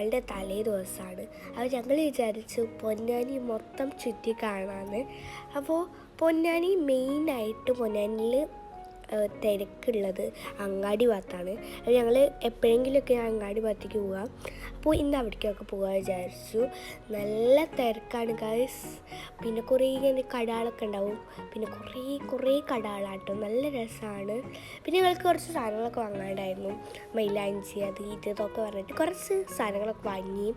പെരുന്നാളിൻ്റെ തലേ ദിവസമാണ്. അപ്പോൾ ഞങ്ങൾ വിചാരിച്ചു പൊന്നാനി മൊത്തം ചുറ്റി കാണാമെന്ന്. അപ്പോൾ പൊന്നാനി മെയിനായിട്ട് പൊന്നാനിയിൽ തിരക്കുള്ളത് അങ്ങാടി ഭാഗത്താണ്. അപ്പോൾ ഞങ്ങൾ എപ്പോഴെങ്കിലുമൊക്കെ അങ്ങാടി ഭാഗത്തേക്ക് പോകാം. അപ്പോൾ ഇന്ന് അവിടേക്കൊക്കെ പോകാൻ വിചാരിച്ചു. നല്ല തിരക്കാണ് ഗൈസ്. പിന്നെ കുറേ ഇങ്ങനെ കടകളൊക്കെ ഉണ്ടാവും. പിന്നെ കുറേ കടകളാട്ടോ, നല്ല രസമാണ്. പിന്നെ ഞങ്ങൾക്ക് കുറച്ച് സാധനങ്ങളൊക്കെ വാങ്ങാണ്ടായിരുന്നു. മൈലാഞ്ചി അത് ഇതൊക്കെ പറഞ്ഞിട്ട് കുറച്ച് സാധനങ്ങളൊക്കെ വാങ്ങി.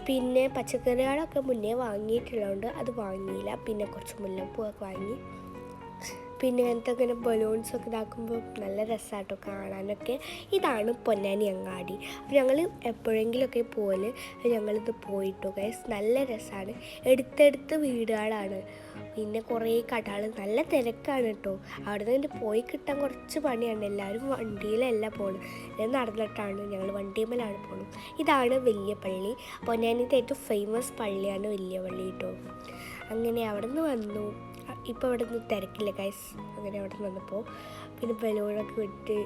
പിന്നെ പച്ചക്കറികളൊക്കെ മുന്നേ വാങ്ങിയിട്ടുള്ളതുകൊണ്ട് അത് വാങ്ങിയില്ല. പിന്നെ കുറച്ച് മുല്ലപ്പൂവൊക്കെ വാങ്ങി. പിന്നെ അങ്ങനത്തെ ഇങ്ങനെ ബലൂൺസൊക്കെ ഇതാക്കുമ്പോൾ നല്ല രസമാട്ടോ കാണാനൊക്കെ. ഇതാണ് പൊന്നാനി അങ്ങാടി. അപ്പോൾ ഞങ്ങൾ എപ്പോഴെങ്കിലുമൊക്കെ പോലെ ഞങ്ങളിത് പോയിട്ടു ഗൈസ്. നല്ല രസമാണ്. എടുത്തെടുത്ത് വീടുകളാണ്. പിന്നെ കുറേ കടകൾ, നല്ല തിരക്കാണ് കേട്ടോ. അവിടെ നിന്ന് പോയി കിട്ടാൻ കുറച്ച് പണിയാണ്. എല്ലാവരും വണ്ടിയിലല്ല പോകുന്നത്, ഞാൻ നടന്നിട്ടാണ്. ഞങ്ങൾ വണ്ടിയുമ്മലാണ് പോകുന്നത്. ഇതാണ് വലിയ പള്ളി. പൊന്നാനിത്തെ ഏറ്റവും ഫേമസ് പള്ളിയാണ് വലിയ പള്ളി കേട്ടോ. അങ്ങനെ അവിടെ നിന്ന് വന്നു. ഇപ്പോൾ അവിടെ നിന്ന് തിരക്കില്ല ഗൈസ്. അങ്ങനെ അവിടെ നിന്ന് വന്നപ്പോൾ പിന്നെ ബലൂണൊക്കെ വിട്ട്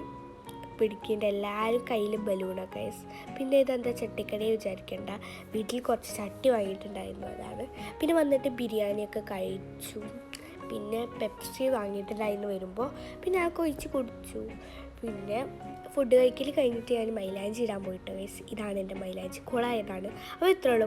പിടിക്കേണ്ട, എല്ലാവരും കയ്യിൽ ബലൂണൊക്കെ ഗൈസ്. പിന്നെ ഇതെന്താ ചട്ടിക്കടയെ വിചാരിക്കേണ്ട, വീട്ടിൽ കുറച്ച് ചട്ടി വാങ്ങിയിട്ടുണ്ടായിരുന്നു, അതാണ്. പിന്നെ വന്നിട്ട് ബിരിയാണിയൊക്കെ കഴിച്ചു. പിന്നെ പെപ്സി വാങ്ങിയിട്ടുണ്ടായിരുന്നു വരുമ്പോൾ. പിന്നെ അതൊക്കെ ഒഴിച്ച് കുടിച്ചു. പിന്നെ ഫുഡ് കഴിക്കൽ കഴിഞ്ഞിട്ട് ഞാൻ മൈലാഞ്ചി ഇടാൻ പോയിട്ട് ഗൈസ്. ഇതാണ് എൻ്റെ മൈലാഞ്ചി, കുളമായതാണ്. അപ്പോൾ ഇത്രയുള്ളൂ.